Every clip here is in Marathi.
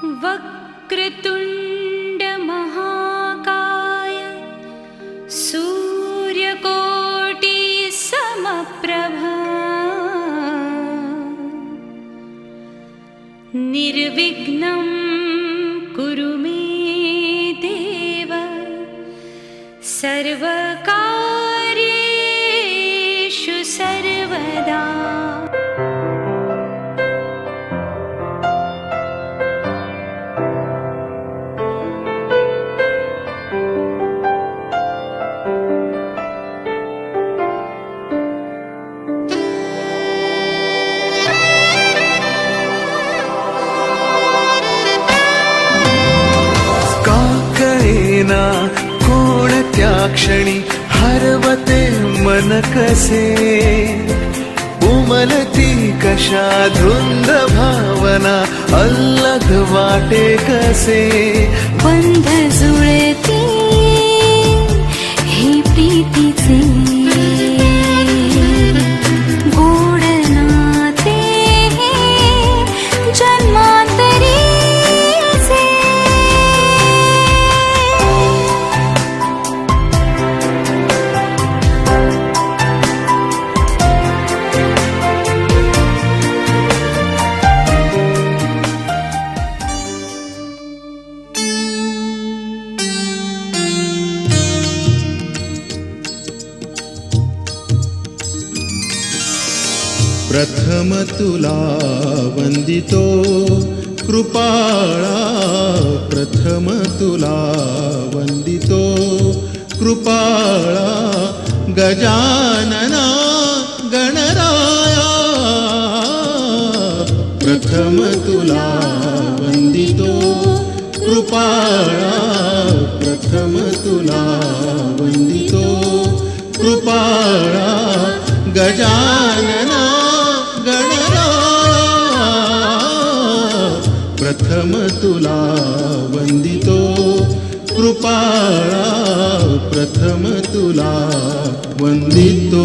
वक्रतुंड महाकाय सूर्यकोटि समप्रभा निर्विघ्नं कुरु मे देव सर्वकार्येषु सर्वदा। कोणत्या क्षणी हरवते मन कसे, उमलती कशा धुंद भावना अल्लग वाटे कसे, बंध जुळती हे प्रीतीचे गोड नाते जन्मांतरीचे। प्रथम तुला वंदितो कृपाळा, प्रथम तुला वंदितो कृपाळा, गजानना गणराया। प्रथम तुला वंदितो कृपाळा, प्रथम तुला वंदितो कृपाळा, गजानना प्रथम तुला वंदितो कृपाळा, प्रथम तुला वंदितो।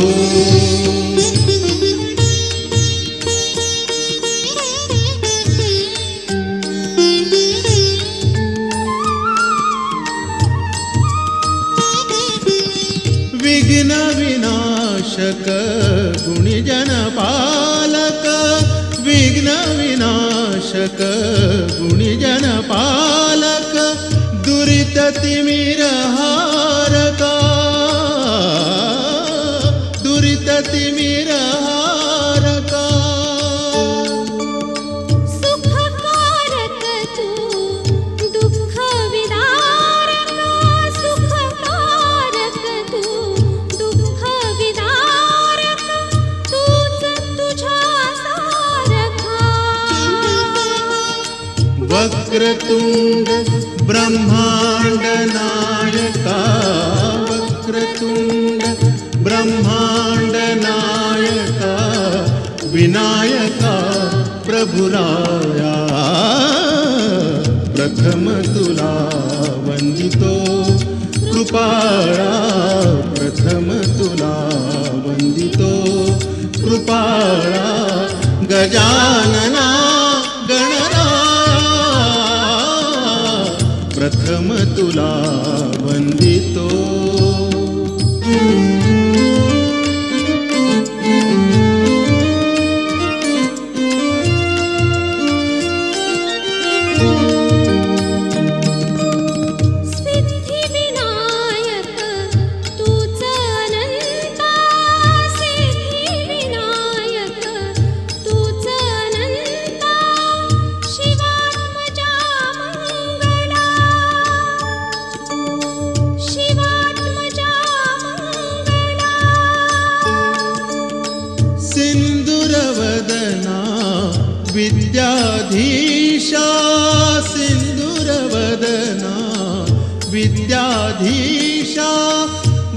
विघ्न विनाशक गुणिजन पालक, विघ्न विनाशक गुणिजन पालक, दुरित तिमिरहारका, दुरित तिमिरहारका। सुखकारक तू दुःख विदारक, सुखकारक तू दुःख विदारक, तूच तुझ्या सारखा। वक्रतुंड ब्रह्मांड नायका, वक्रतुंड ब्रह्मांड नायका, विनायका प्रभुराया। प्रथम तुला वंदितो कृपाळा, प्रथम तुला वंदितो कृपाळा, गजानना प्रथम तुला वंदितो। सिद्धी विनायक तूच अनंता, सिद्धी विनायक तूच अनंता, शिवात्मजा मंगला, शिवात्मजा मंगला। सिंदूरवदना विद्याधीशा, सिंदूरवदना विद्याधीशा,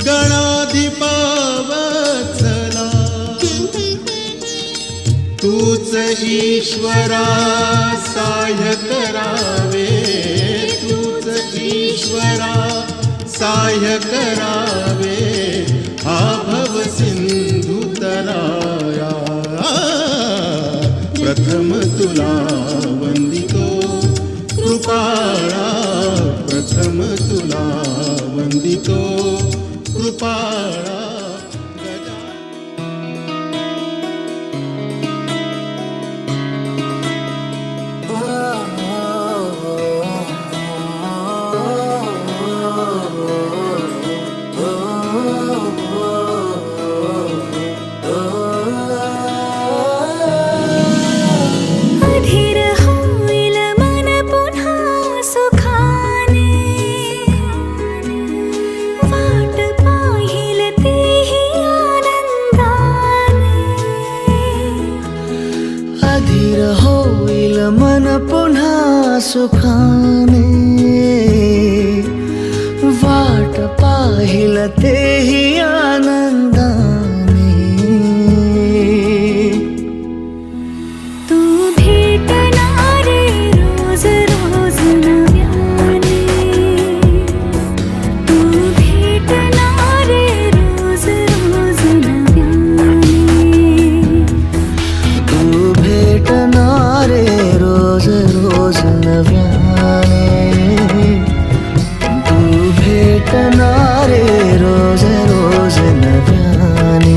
गणाधिपा वत्सला, तूच ईश्वरा सहाय्य करावे, तूच ईश्वरा सहाय्य करावे, हा भव सिंधू तराया। प्रथम तुला वंदितो पाळा गजा अधीर होईल मन पुन्हा सुखाने वाट पाहिल तेही आनंदाने अधीर होईल मन पुन्हा सुखाने वाट पाहिल तेही आनंदाने तू भेटणारे रोज रोज नव्याने तू भेटणारे रोज रोज नव्याने तू भेटणारे रोज रोज नव्याने तू भेटणारे रोज रोज नव्याने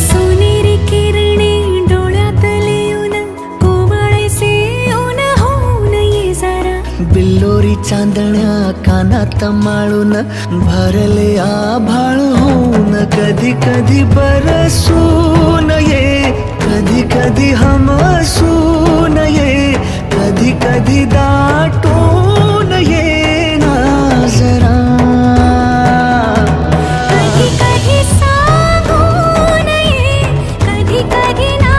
सोनेरी किरणे डोळ्यातले ऊन कोवळेसे ऊन होऊन ये जरा बिल्लोरी चांदण्या कानात माळून भरले आभाळ होऊन कधी कधी बरसून ये कधी कधी हमसून ये कधी कधी दाटून ये ना जरा कधी कधी सांगून ये कधी कधी ना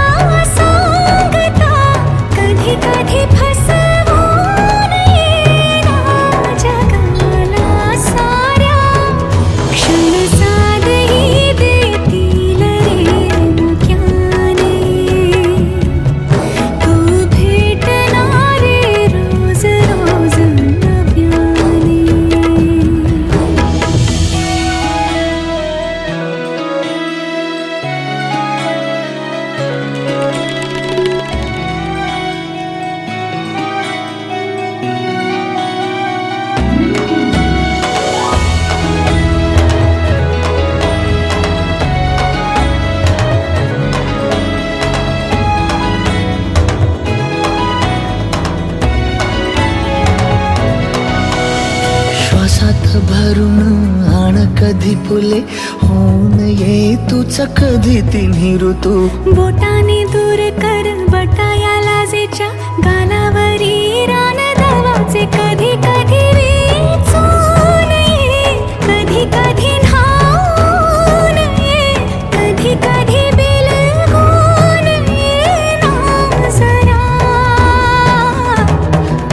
सांगता कधी कधी फसवून ये ना जगाला साऱ्या क्षण साधही देतील रे मुक्याने तू भेटणारे रोज रोज नव्याने श्वासात भरून आण कधी फुले होऊन ये तूच कधी तिन्ही ऋतू बोटाने दूर कर बटाया लाजेच्या गालावरी रान दवाचे कधी कधी वेचून ये कधी कधी न्हाऊन ये कधी कधी बिलगून ये ना जरा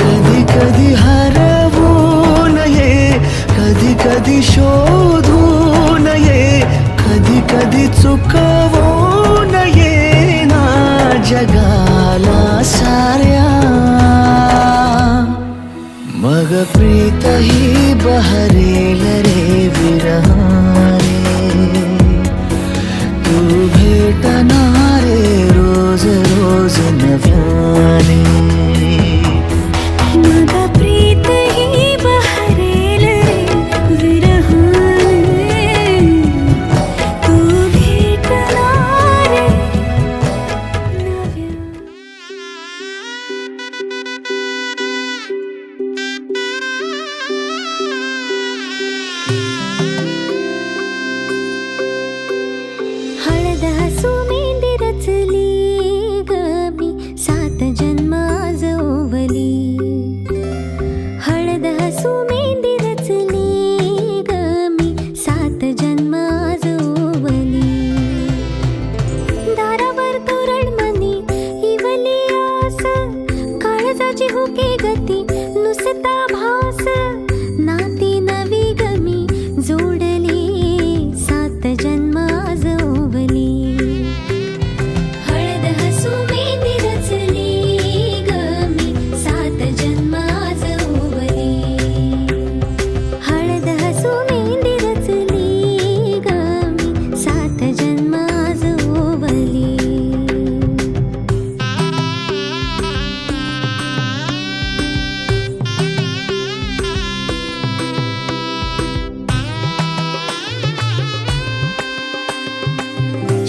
कधी कधी हरवून ये कधी कधी शोधून ये कधी कधी चुकवून ये ना जगाला साऱ्या मग प्रीत ही बहरेल रे विरहाने तू भेटणारे रोज रोज नव्याने मग प्रीत ही बहरेल रे विरहाने तू भेटणारे नव्याने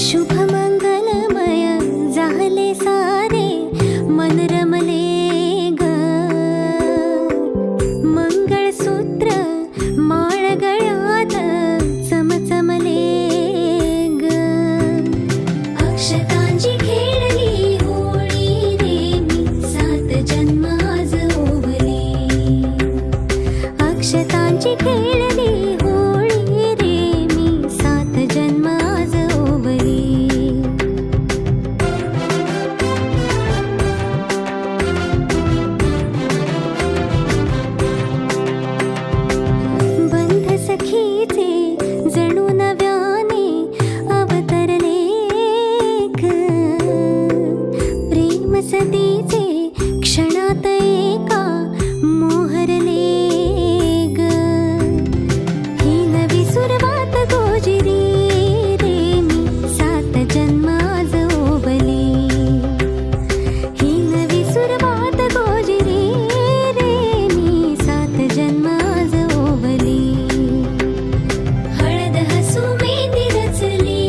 शुभ मंगलमय झाले सारे मन रमले ग मंगळसूत्र माळ गळ्यात चमचमले ग अक्षतांची खेळली होळी रे मी 7 जन्म आज ओवली अक्षतांची खेळली होळी रे मी 7 जन्म आज ओवली बंध सखीचे जणू नव्याने अवतरले ग प्रेम सदीचे क्षणात एका मोहरले ग ही नवी सुरुवात गोजिरी रे मी 7 जन्म आज ओवली ही नवी सुरुवात गोजिरी रे मी 7 जन्म आज ओवली हळद हसू मेहंदी रचली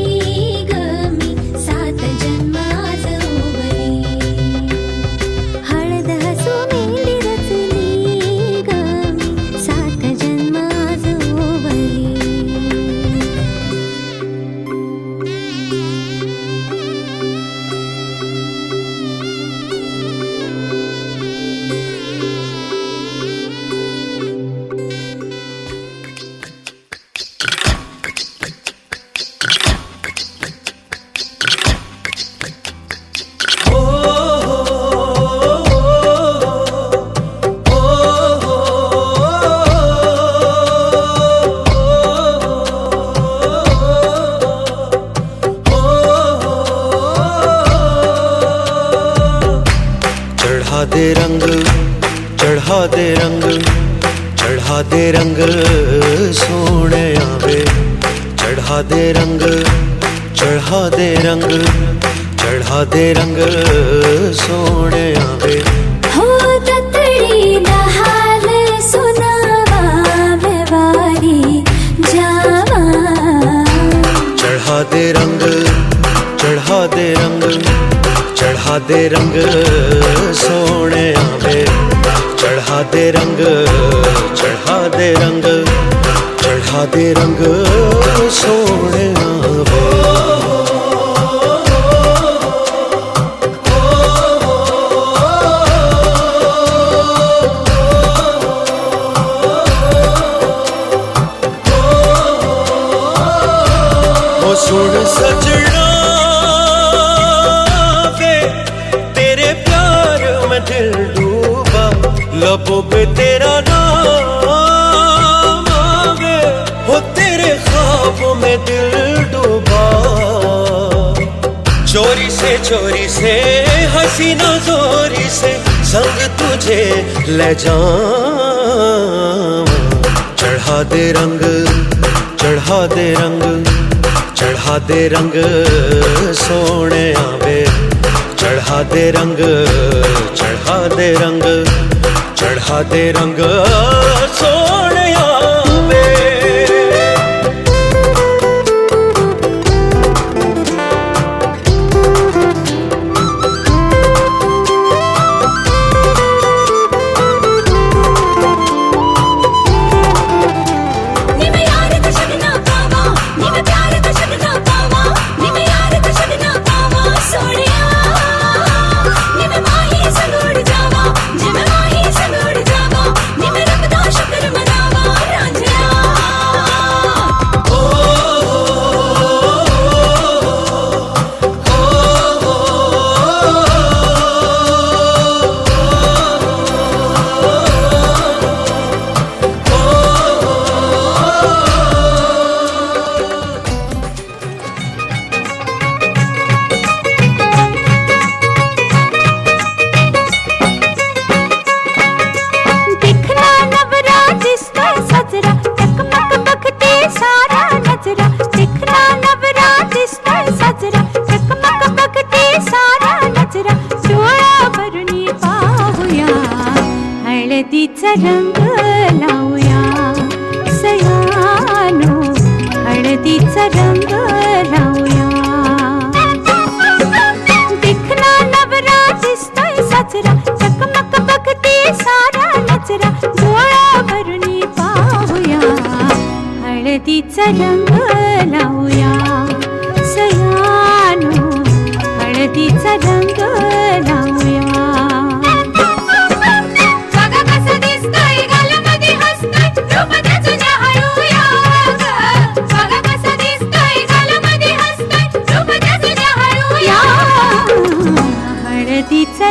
ग मी 7 जन्म आज ओवली हळद हसू मेहंदी रचली ग मी 7 जन्म आज ओवली चढ़ा दे रंग चढ़ा दे रंग चढ़ा दे रंग सोने आवे चढ़ा दे रंग चढ़ा दे रंग चढ़ा दे रंग सोने आवे हो ततडी हाल सुनावा व्यवारी जावा चढ़ा दे रंग चढ़ा दे रंग चढ़ा दे रंग सोने आवे चढ़ा दे रंग चढ़ा दे रंग चढ़ा दे रंग सोने आवे ओ सुन सजना वे तेरे प्यार में दिल डूबा लबों पे तेरा नाम आवे हो तेरे ख्वाबों में दिल डूबा चोरी से हसीना जोरी से संग तुझे ले जाऊं चढ़ा दे रंग चढ़ा दे रंग चढ़ा दे रंग सोने आवे चढ़ा दे रंग चढ़ा दे रंग चढ़ा दे रंग सोने आवे निमे यार कशना पावा निमे प्यार कशना पावा निमे यार कशना पावा सोनिया निमे माही सलोड जावा जिमे माही सलोड जावा निमे रब दा शुक्र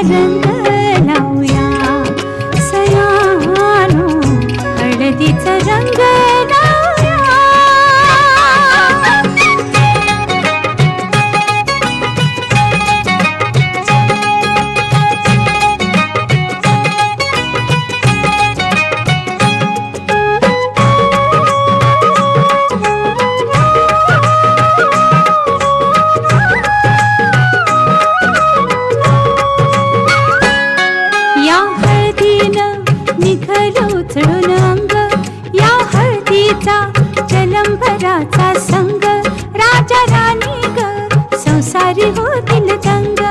रंग लावूया सयानो हळदीचा रंग लावूया या हळदीनं निघलो चढून अंग या हळदीचा जलंभराचा संग राजा राणी ग संसारी होतील दंग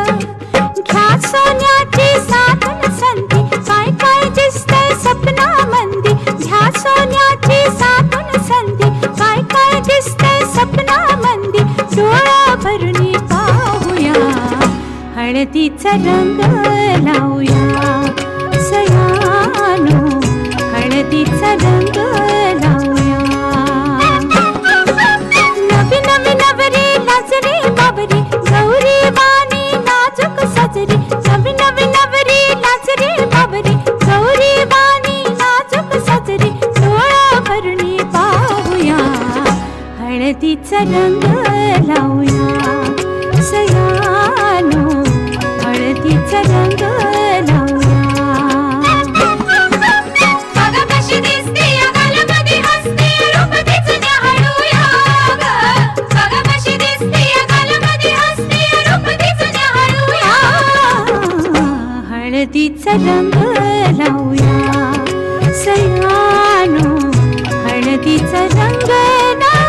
घ्या सोन्याची साधन संधी काय काय दिसतंय सपनामंदी घ्या सोन्याची साधन संधी काय काय दिसतंय सपनामंदी डोळा भरून पाहूया हळदीचा रंग लावूया सयानो हळदीचा रंग लावूया नवी नवी नवरी लाजरी बाबरी गौरी वाणी नाजूक सजरी नवी नवी नवरी लाजरी बाबरी गौरी वाणी नाजूक सजरी डोळा भरून पाहूया हळदीचा रंग लावूया सयानो हळदीचा रंग लावूया बघा कशी दिसते या गालामध्ये हसते रूप तिचं न्याहाळूया ग बघा कशी दिसते या गालामध्ये हसते रूप तिचं न्याहाळूया हळदीचा रंग लावूया सयानो हळदीचा रंग लावूया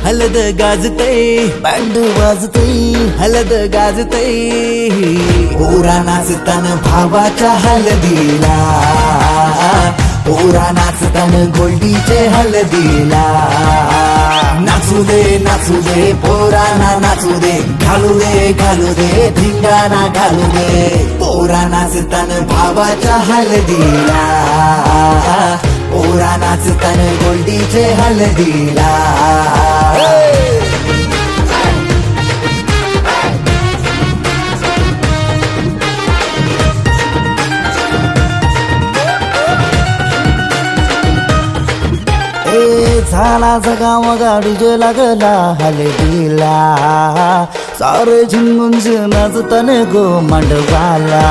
हलद गाजते बँड वाजते हलद गाजते पोरा नाचतान भावाच्या हलदीला पोरा नाचतान गोल्डीचे हलदीला नाचू दे पोरांना नाचू दे घालू दे धिंगाणा घालू दे पोरा नाचतान भावाच्या हलदीला पोरा नाचतान गोल्डीचे हलदीला झाला जगाव गाडी जे लागला हलदीला सारे झिंगून नाचतान गो मांडवाला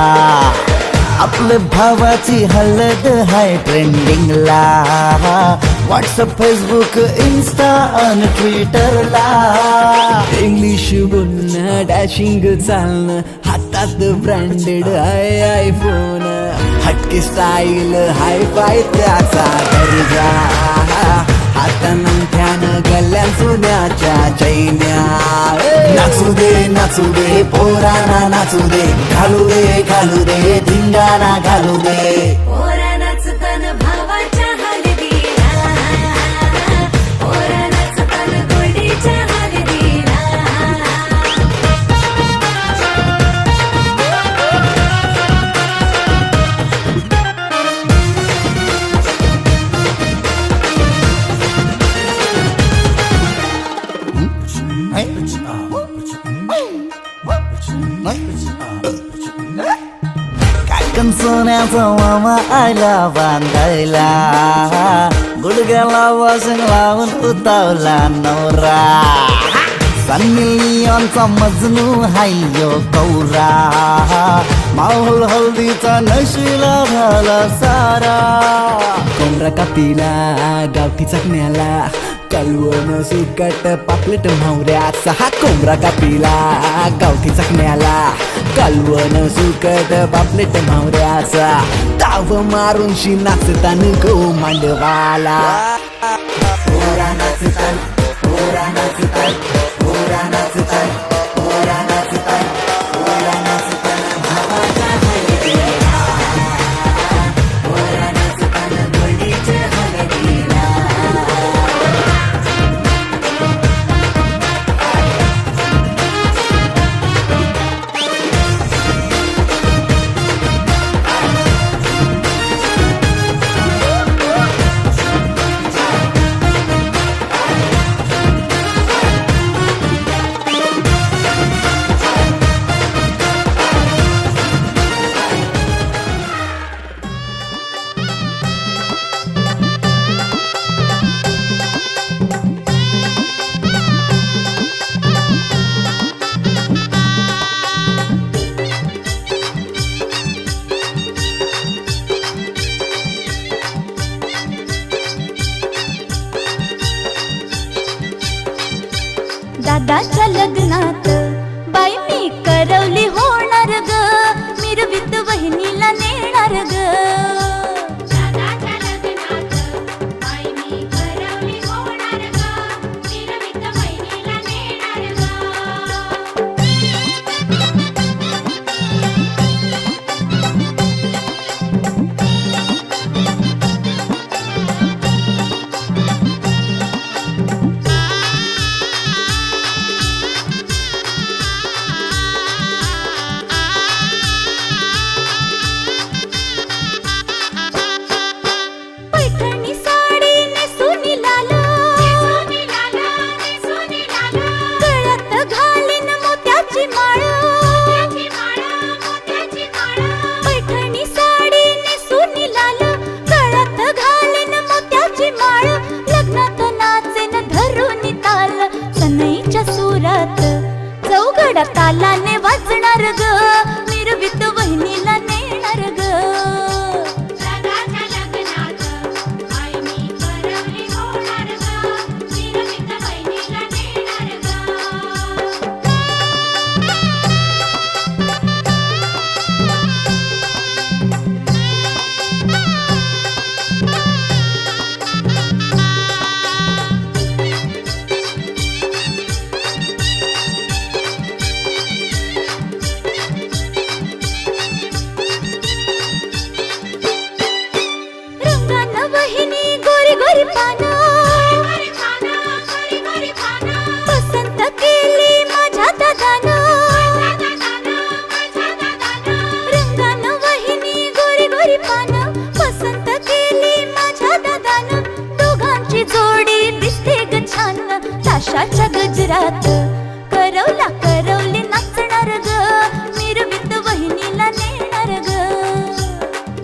आपले भावाची हलद हाय ट्रेंडिंगला व्हॉट्सअप फेसबुक इन्स्टा आणि ट्विटरला इंग्लिश बोलणं डॅशिंग चालणं हातात ब्रँडेड आयफोन हटके स्टाईल हाय फाय त्याचा दर्जा हातानं गल्ल्या सोन्याच्या चैन्या नाचू दे पोरांना नाचू दे घालू दे धिंगाणा घालू दे पोरा नाचतान भावाच्या हलदीला पोरा नाचतान गोल्डीच्या हलदीला काकण सोन्याचा मामा आला बांधायला गुडघ्याला वाजून लावून उतावला नवरा सन्नी लिओनचा मजनू हायो कौरा माहोल हल्दीचा नशिला झाला सारा कोंबडा कापीला गावठी चकण्याला कालवण सुकट पापलेट म्हावऱ्याचा हा कोंबडा कापीला गावठी चकण्याला कालवण सुकट पापलेट म्हावऱ्याचा ताव मारून शी नाचतान गो मांडवाला पोरा नाचतान पोरा नाचतान पोरा नाचतान पोरा नाचतान पोरा नाचतान भावाच्या हळदीला पोरा नाचतान बळीच्या हळदीला दादाच्या लग्नात बाई मी करवली होणार ग मिरवीत वहिनीला नेणार ग दादाच्या लग्नात बाई मी करवली होणार ग मिरवीत वहिनीला नेणार ग पैठणी साडी नेसून लाल गळ्यात घालीन मोत्याची माळ पैठणी साडी नेसून लाल गळ्यात घालीन मोत्याची माळ लग्नात नाचेन धरून ताल सनईच्या सुरात चौघडा तालाने वाजणार ग मिरवीत वहिनीला नेणार ग दादाच्या लग्नात बाई मी करवली होणार ग मिरवीत वहिनीला नेणार ग रंगानं वहिनी गोरी गोरी पानं पसंत केली माझ्या दादानं रंगानं वहिनी गोरी गोरी पानं पसंत केली माझ्या दादानं दोघांची जोडी दिसते ग छान ताशाच्या गजरात करवला करवली नाचणार ग मिरवीत वहिनीला नेणार ग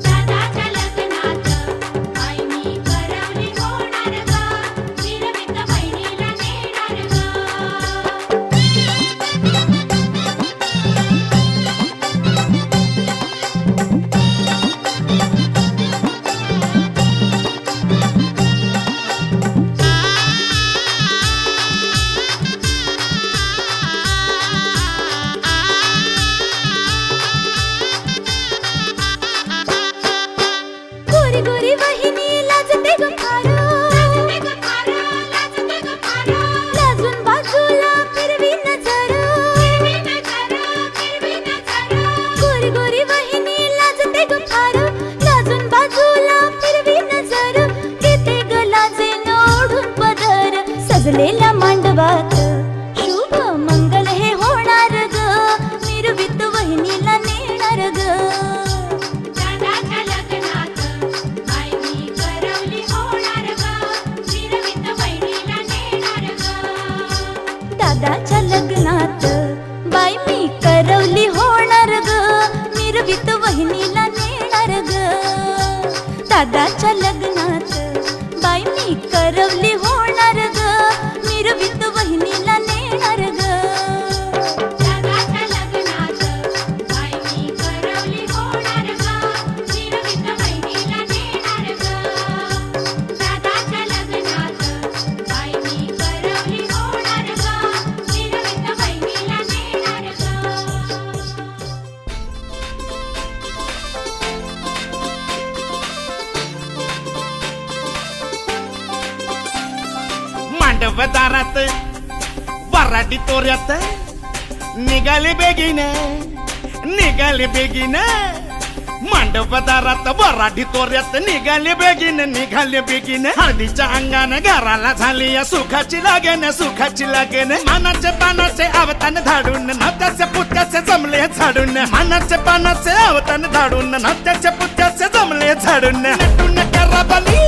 दादाच्या लग्नात बाई मी करवली होणार ग मिरवीत वहिनीला नेणार ग दादाच्या लग्नात बाई मी करवली होणार ग, मिरवीत वहिनीला नेणार ग. दादाच्या लग्नात बाई मी करवली होणार ग, मिरवीत वहिनीला नेणार ग. दादाच्या लग्नात बाई मी करवली होणार ग, मिरवीत वहिनीला नेणार ग. मांडव दारात वराडी तोऱ्यात निघाले बेगीने निघाले बेगीने. मांडव दारात वराडी तोऱ्यात निघाले बेगीने निघाले बेगीने. हळदीच्या अंगाने घराला झाली या सुखाची लागेन सुखाची लागेन. मानाचे पानाचे आवतान धाडून नात्याचे पुत्याचे जमले झाडून. मानाचे पानाचे आवतान धाडून नात्याचे पुत्याचे जमले झाडून. नटून कराबाली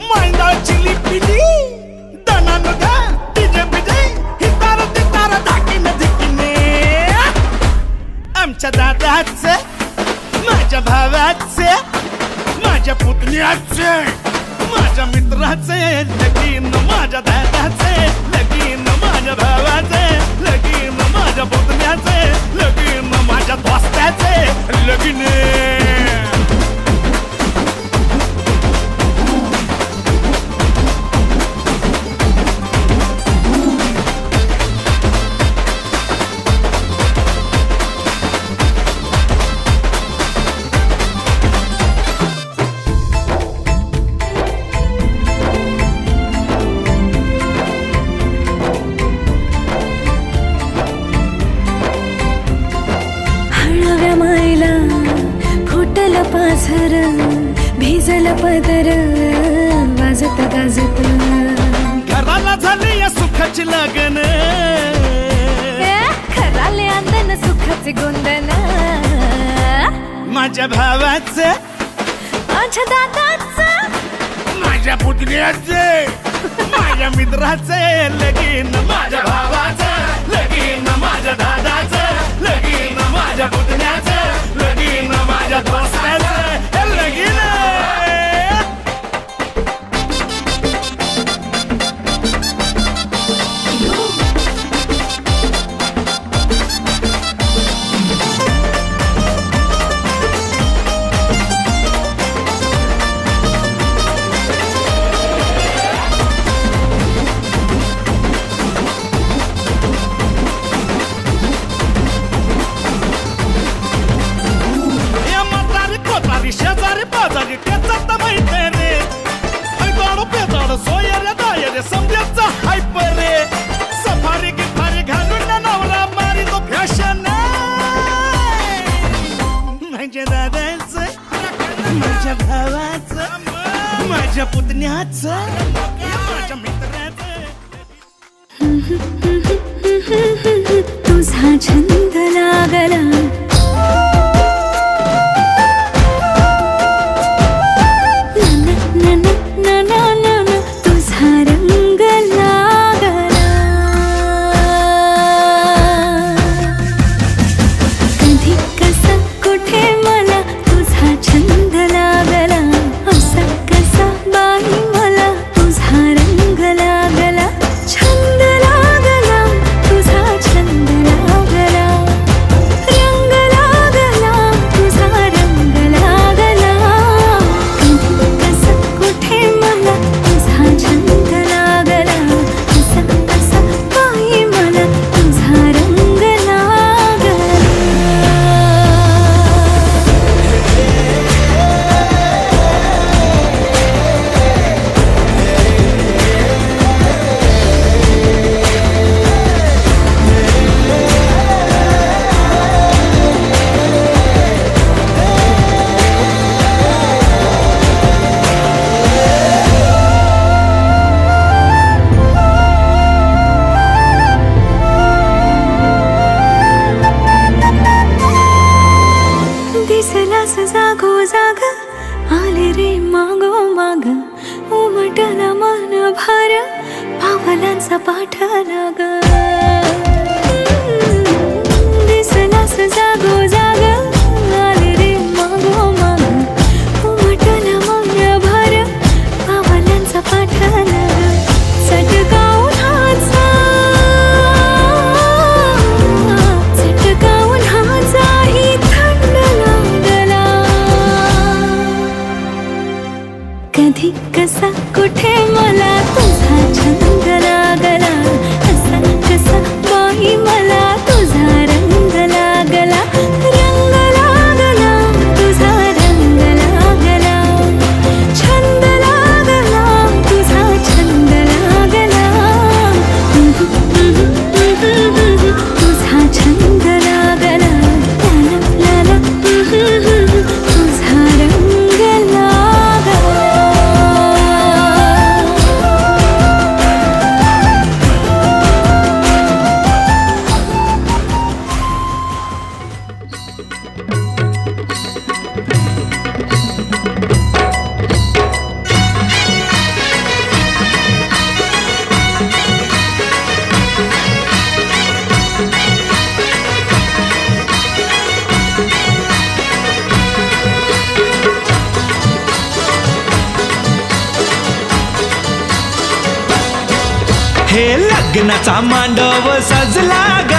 मांडाची लिपिली दनानुगा डीजे बिजे हितार तितार धाकीने धिकीने. आमच्या दादाचे माझ्या भावाचे माझ्या पुतण्याचे माझ्या मित्राचे लगीन. माझ्या दादाचे लगीन माझ्या भावाचे लगीन माझ्या पुतण्याचे लगीन माझ्या दोस्ताचे लगीन. हळव्या मायला फुटल पाझर, भिजल पदर वाजत गाजत. घराला झाली या सुखाची लगन. खराले अंदन सुखाचे गोंदन. माझ्या भावाचं माझ्या दादाचं माझ्या पुतण्याचे माझ्या मित्राचे लगीन. माझ्या भावाचं लगीन माझ्या दादाचं लगीन माझ्या पुतण्याचं लगीन माझ्या दोस्ताचं लगीन. शेजारी पाजारी त्याचा माहिती रे. गाडो पेजाड सोयरे दायरे समजायचा हायपर रे. सफारी गिफारी घालून नवरा मारी तो फॅशन. माझ्या दादाचं माझ्या भावाचं माझ्या पुतण्याचं माझ्या मित्राचं. तुझा छंद लागला पावलांचा पाठला ग दिसलास जागो जाग आले रे मागो माग उमटला मन कसा कुठे मला तुझा छंद लागला कसा कसा बाई मला तुझा रंग लागला रंग लागला तुझा रंग लागला छंद लागला तुझा छंद लागला तुझा छंद लागला ला ला तुझा रंग लागला हे लग्नाचा मांडव सजला ग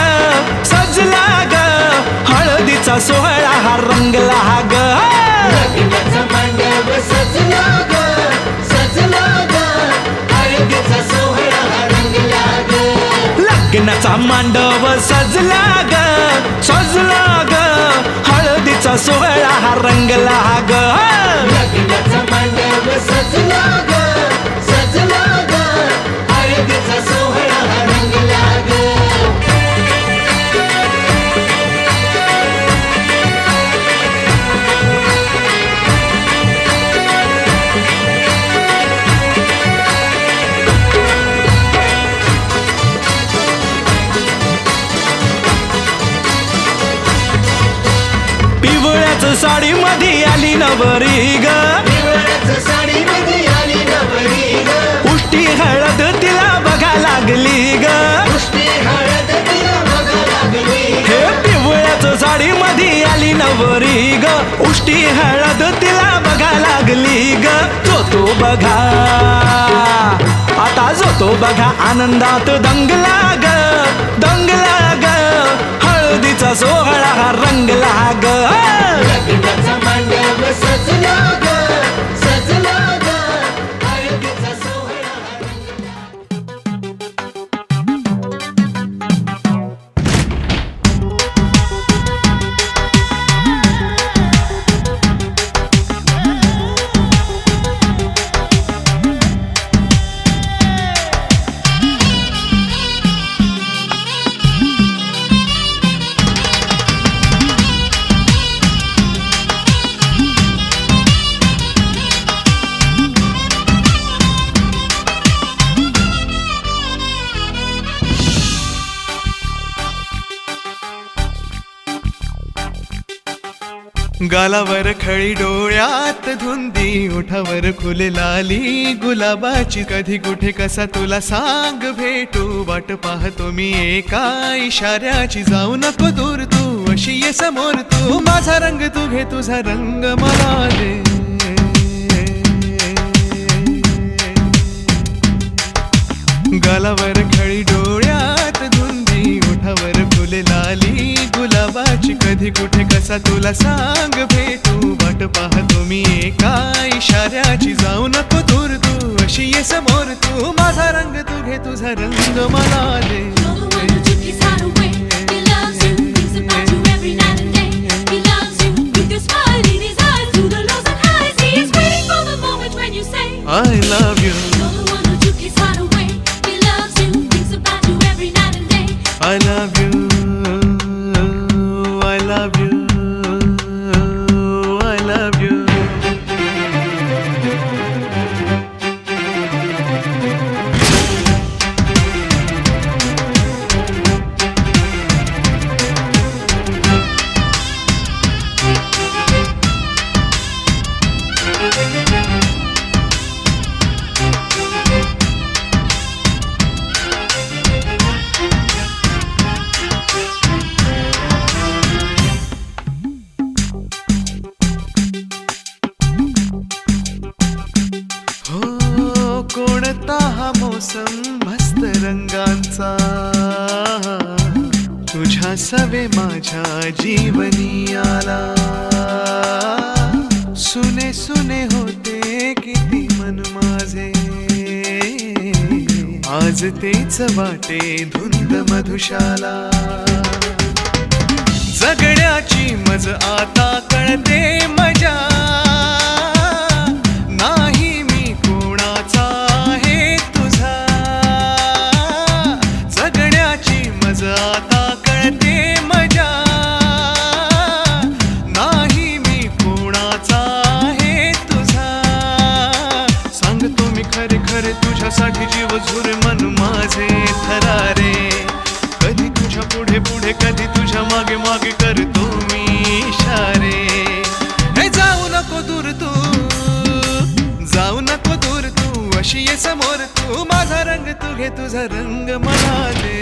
सजला ग हळदीचा सोहळा हा रंगला ग लग्नाचा मांडव सजला ग सजला ग हळदीचा सोहळा हा रंगला ग लग्नाचा मांडव सजला ग सजला ग हळदीचा सोहळा हा रंगला ग लग्नाचा मांडव सजला ग सजला ग हळदीचा सोहळा हा रंगला ग पिवळ्याच साडी मध्ये आली नवरी ग पिवळ्याच्या साडीमध्ये आली नवरी ग उष्टी हळद तिला बघा लागली ग पुष्टी हळद तिला बघा लागली हे पिवळ्याच साडी मध्ये आली नवरी ग उष्टी हळद तिला बघा लागली ग जो तो बघा आता जो तो बघा आनंदात दंगला ग दंगला ग हळदीचा सोहळा हा रंगला ग लग्नाचा मांडव सजला ग सजला ग हळदीचा सोहळा हा रंगला गालावर खळी डोळ्यात धुंदी ओठावर खुले लाली गुलाबाची कधी कुठे कसा तुला सांग भेटू वाट पाहतो मी एका इशाऱ्याची जाऊ नको दूर तू अशी ये समोर तू माझा रंग तू घे तुझा रंग मला दे गालावर खळी डोळ्यात धुंदी ओठावर फुले लाली गुलाबाची कधी कुठे कसा तुला सांग भेटू वाट पाहतो मी एका इशाऱ्याची जाऊ नको दूर तू अशी ये समोर तू माझा रंग तू घे तुझा रंग मला दे You're the one who took his heart away. He loves you, thinks about you every night and day. He loves you with your smile in his eyes, through the lows and highs. He is waiting for the moment when you say, I love you, You're the one who took his heart away. He loves you, thinks about you every night and day. I love you, I love you, I love you. कोणता हा मोसम मस्त रंगांचा तुझ्या सवे माझ्या जीवनी आला सुने सुने होते किती मन माझे, आज तेच वाटे धुंद मधुशाला. जगण्याची मज आता कळते मजा, नाही मी कोणाचा आहे तुझा. जगण्याची मज आता कळते मजा, नाही मी कोणाचा आहे तुझा. सांगतो मी खरे खरे तुझ्यासाठी जीव झुरे मन माझे थरारे. कधी तुझ्या पुढे पुढे कधी तुझ्या मागे मागे करतो मी इशारे. हे जाऊ नको दूर तू, जाऊ नको दूर तू, अशी ये समोर तू. माझा रंग तू घे तुझा रंग मला दे.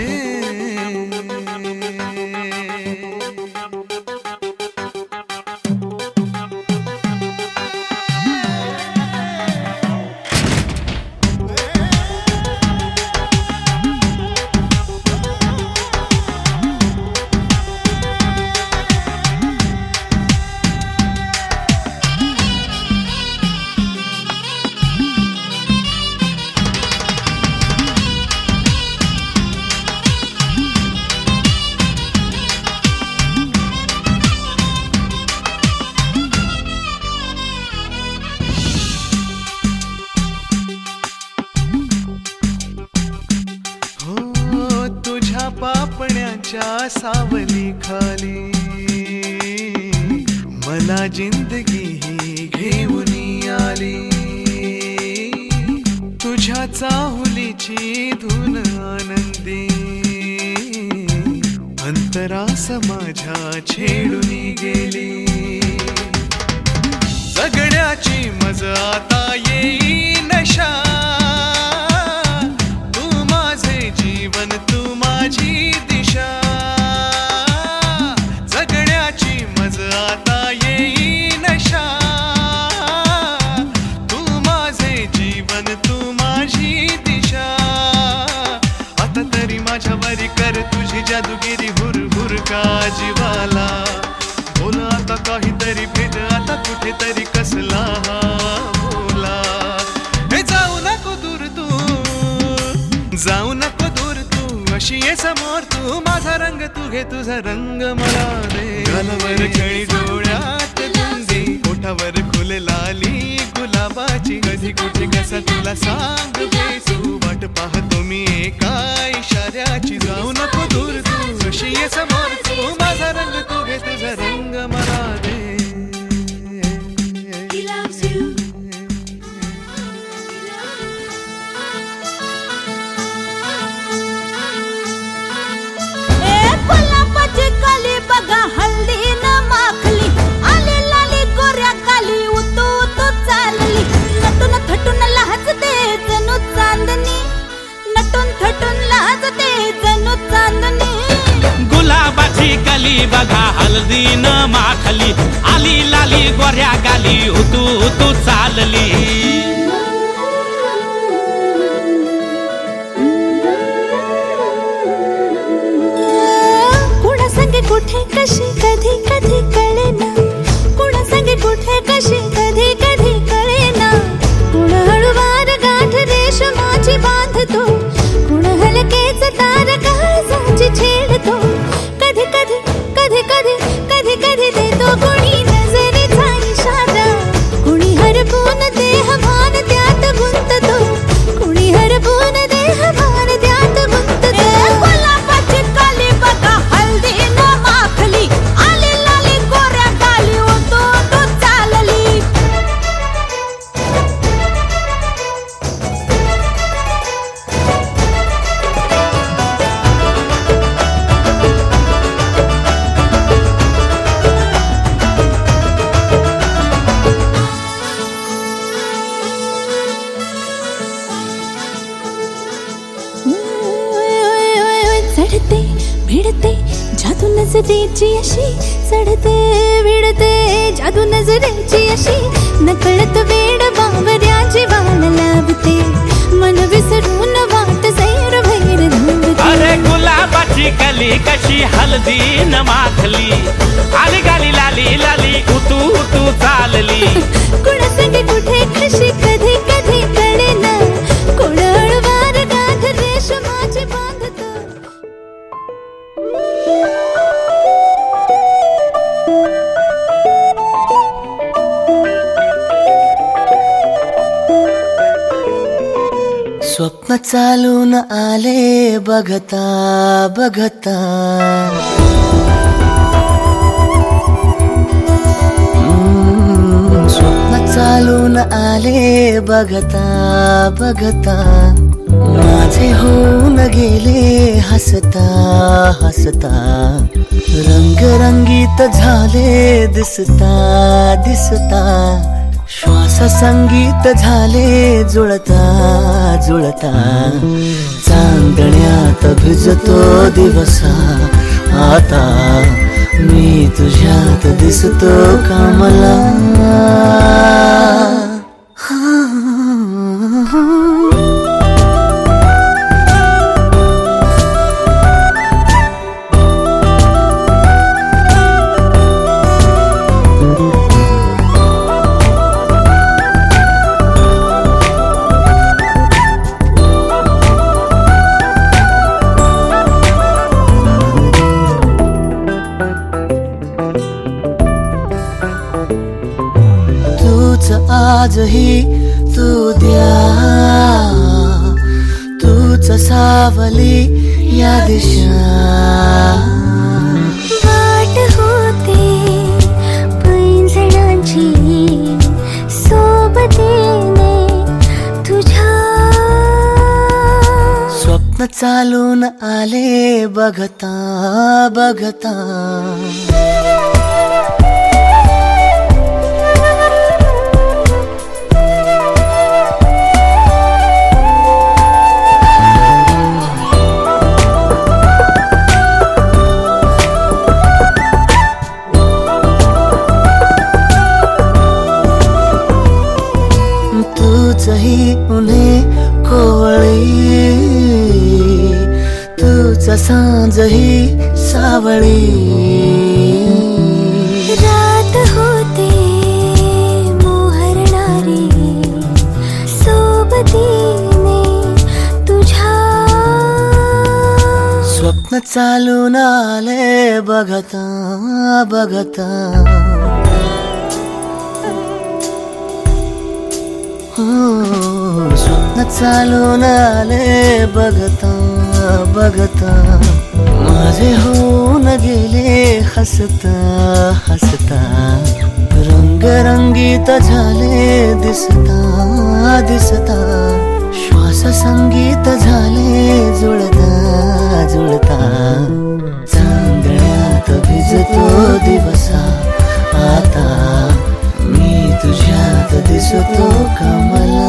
पापण्याच्या सावली खाली मला जिंदगी ही घेऊन आली. तुझ्या चाहुलीची धून आनंदी अंतरास माझ्या छेडून गेली. जगण्याची मज आता येई नशा, तू माझे जीवन तू माझी दिशा. जगण्याची मज आता येई नशा, तू माझे जीवन तू माझी दिशा. आता तरी माझ्यावरी कर तुझी जादूगिरी हुर हुर का जीवाला. बोल आता काहीतरी भेट आता कुठेतरी कसला हा बोला. हे जाऊ नको दूर तू, जाऊ नको दूर तू, अशी ये समोर तू. माझा रंग तू घे तुझा रंग मला दे. गालावर खळी डोळ्यात धुंदी, ओठावर फुले लाली गुलाबाची. कधी कुठे कसा तुला सांग तू, वाट पाहतो मी एका इशाऱ्याची. जाऊ नको दूर तू, अशी ये समोर तू. माझा रंग तू घे तुझा रंग मला दे. गुलाबाची कली बघा हल्दी न माखली, आली लाली गोऱ्या काली उतू उतू चालली. नटून थटून लाजते जणू चांदणी, नटून थटून लाजते जणू चांदणी. गुलाबाची कली बघा हल्दी न माखली, आली लाली गोऱ्या गाली उतू उतू चालली. कुठे कशी कधी कधी कळेना, कुणा संगे कुठे कशी कधी कधी कळेना. कुण हळूवार गाठ रेशमाची बांधतो, कुण हलकेच तार काळजाची छेडतो. कधी कधी कधी कधी कधी कधी देतो कुणी नजरेचा इशारा. कुणी हरपून देह भान त्यात गुंततो, कुणी हरपून देह भान त्यात गुंततो. गुलाबाची कली बघा हल्दी न माखली, आली लाली गोऱ्या गाली उतू उतू चालली. चढते भिडते जादू नजरेची अशी, चढते भिडते जादू नजरेची अशी. नकळत वेड बावऱ्या जीवाला लाभते, मन विसरून वाट सैर भैर धावते. अरे गुलाबाची कली कशी हल्दी न माखली, आली गाली लाली लाली उतू उतू चालली. स्वप्न चालून आले बघता बघता स्वप्न चालून आले बघता बघता माझे होऊन गेले हसता हसता रंगरंगीत झाले दिसता दिसता श्वास संगीत झाले जुळता जुळता चांदण्यात भिजतो दिवसा आता मी तुझ्यात दिसतो कमला आजही तू द्या तूच सावली या दिशा वाट होते पैंजणांची सोबतीने तुझ्या स्वप्न चालून आले बघता बघता तूचही उन्हे कोवळी तूच सांजही सावळी रात होते मोहरणारी सोबतीने तुझ्या स्वप्न चालून आले बघता बघता स्वप्न चालून आले बघता बघता माझे होऊन गेले हसता हसता रंगरंगीत झाले दिसता दिसता श्वास संगीत झाले जुळता जुळता चांदण्यात भिजतो दिवसा आता मी तुझ्यात दिसतो कमला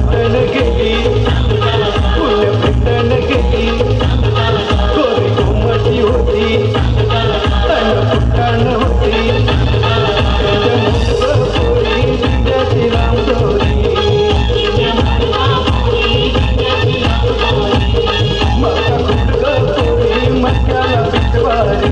वाटण गेली फुल भेटण गेली गोरी कोमटी होती तन फुटाण होती पोरी जिंद्याची रामदोरी माझा खुटका पोरी मक्याला पिटवारी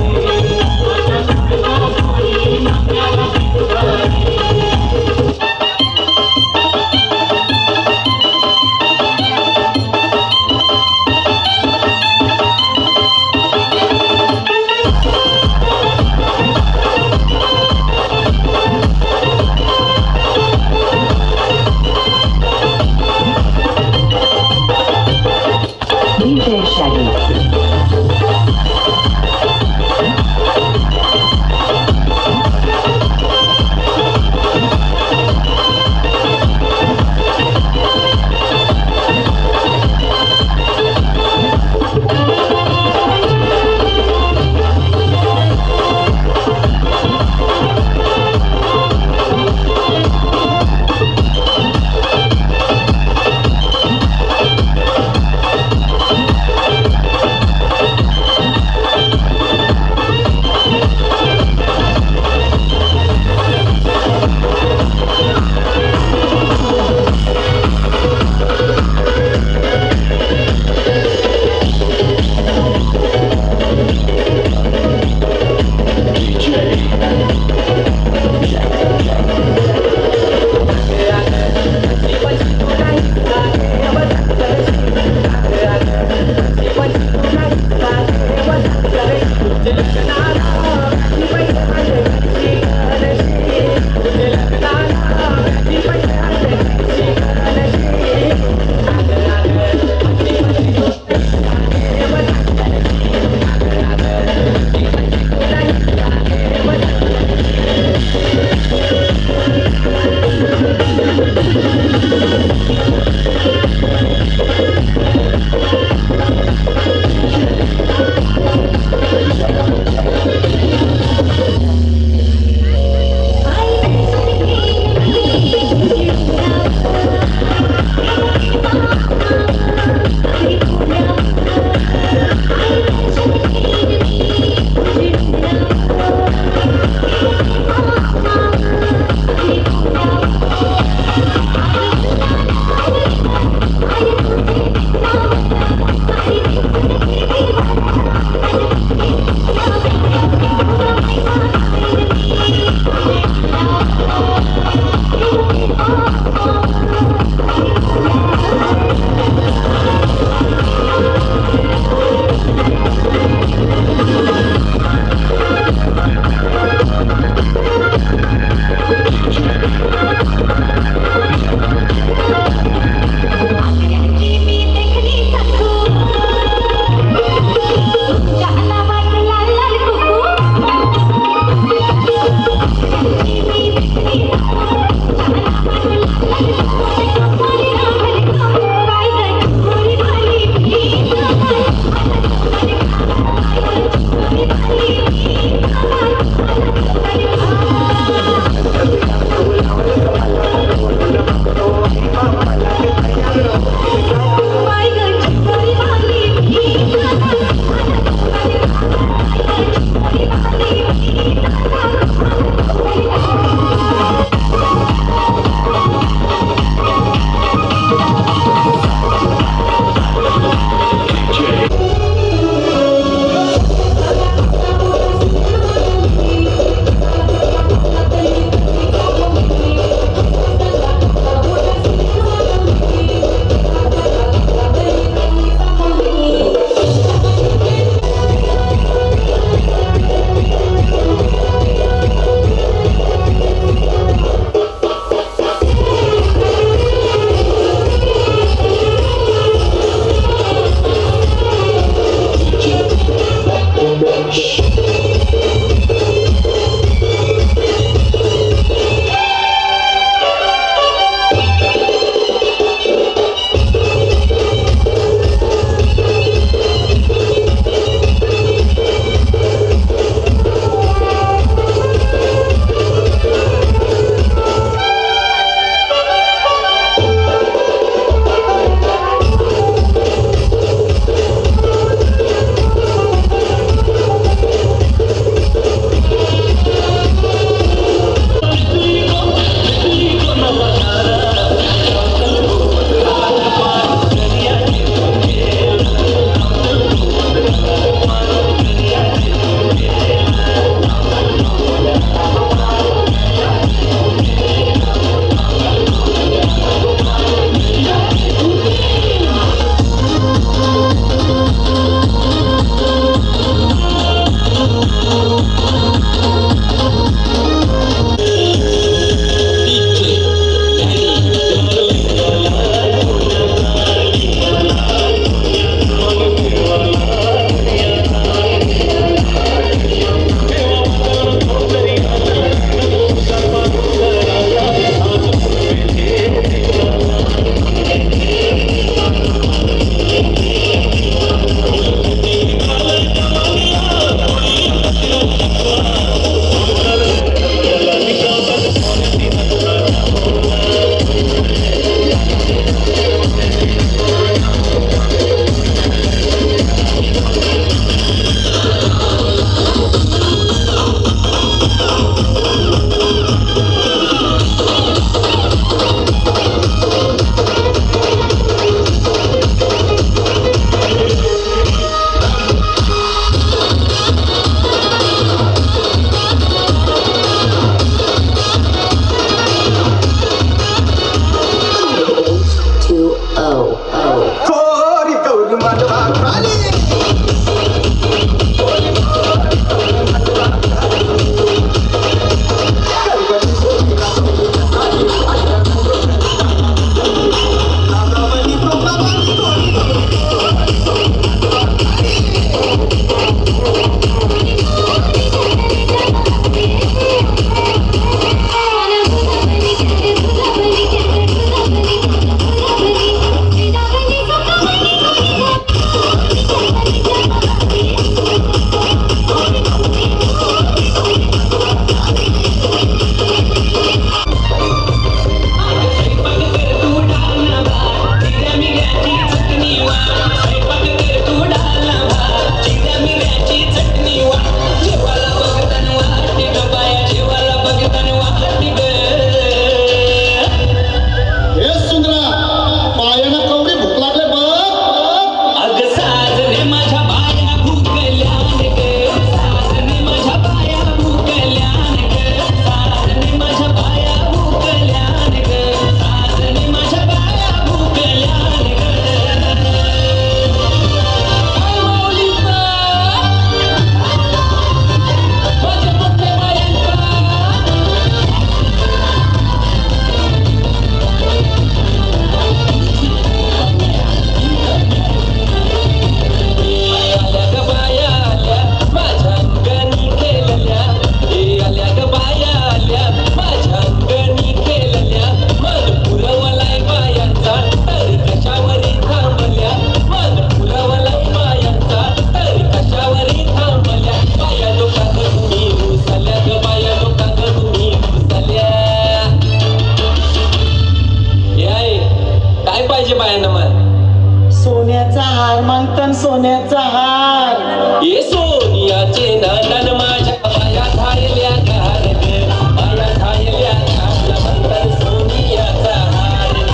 पाहिजे बायांना मग सोन्याचा हार मागतान सोन्याचा हार ये सोनियाचे नंदन माझ्या बाया झायल्या घाल ग बाया झायल्या घाल म्हणतात सोनियाचा हार ग.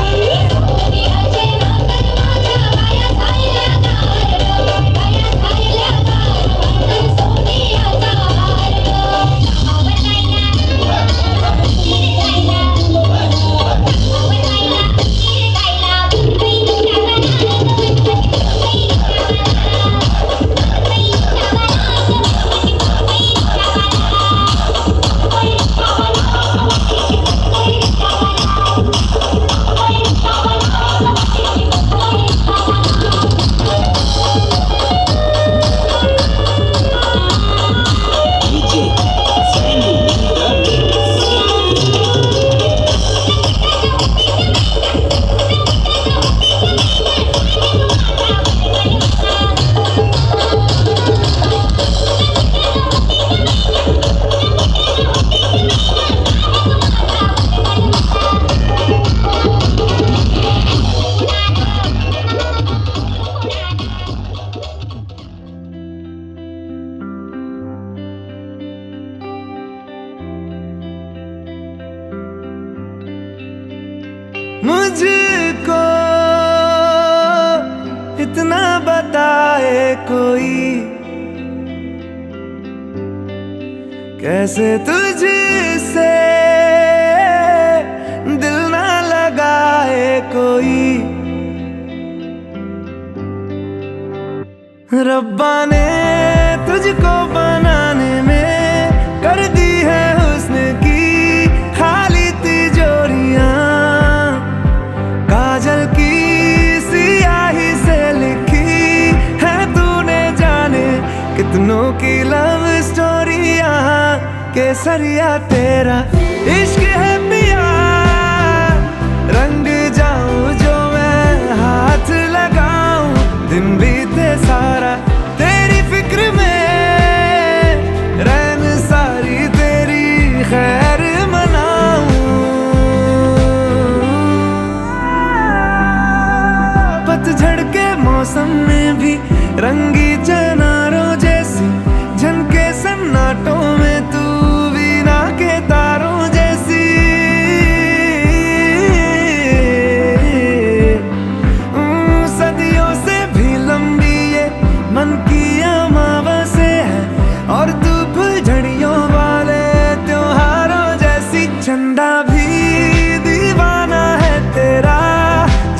सोनियाचे नंदन माझ्या बाया झायल्या घाल ग बाया झायल्या घाल म्हणतात सोनियाचा हार ग. मुझको इतना बताए कोई कैसे तुझसे दिल ना लगाए कोई रब्बा ने तुझको बनाने में कर दी है हुस्न की खाली तिजोरियां काजल की सियाही से लिखी है तूने जाने कितनों की लव स्टोरियां केसरिया तेरा इश्क है पिया रंग जाऊं जो मैं हाथ लगाऊं दिन बीते सारा तेरी फिक्र में रैन सारी तेरी खैर मनाऊं पतझड़ के मौसम में भी रंगी चनारों जैसी झनके सन्नाटों में तू वीणा के तारों जैसी सदियों से भी लंबी ये मन की अमावस्या है और तू फुलझड़ियों वाले त्योहारों जैसी चंदा भी दीवाना है तेरा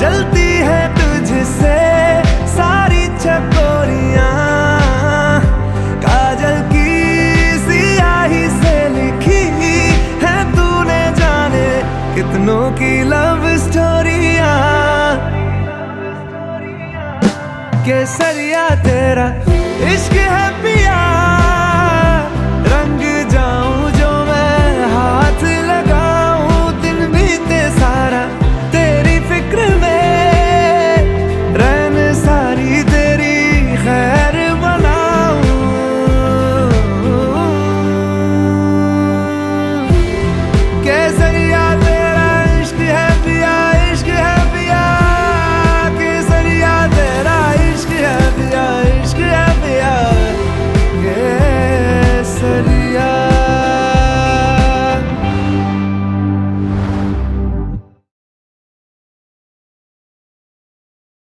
जलती है तुझसे सारी चकोरियां काजल की सियाही से लिखी है तूने जाने कितनों की लव स्टोरियां केसरिया तेरा इश्क है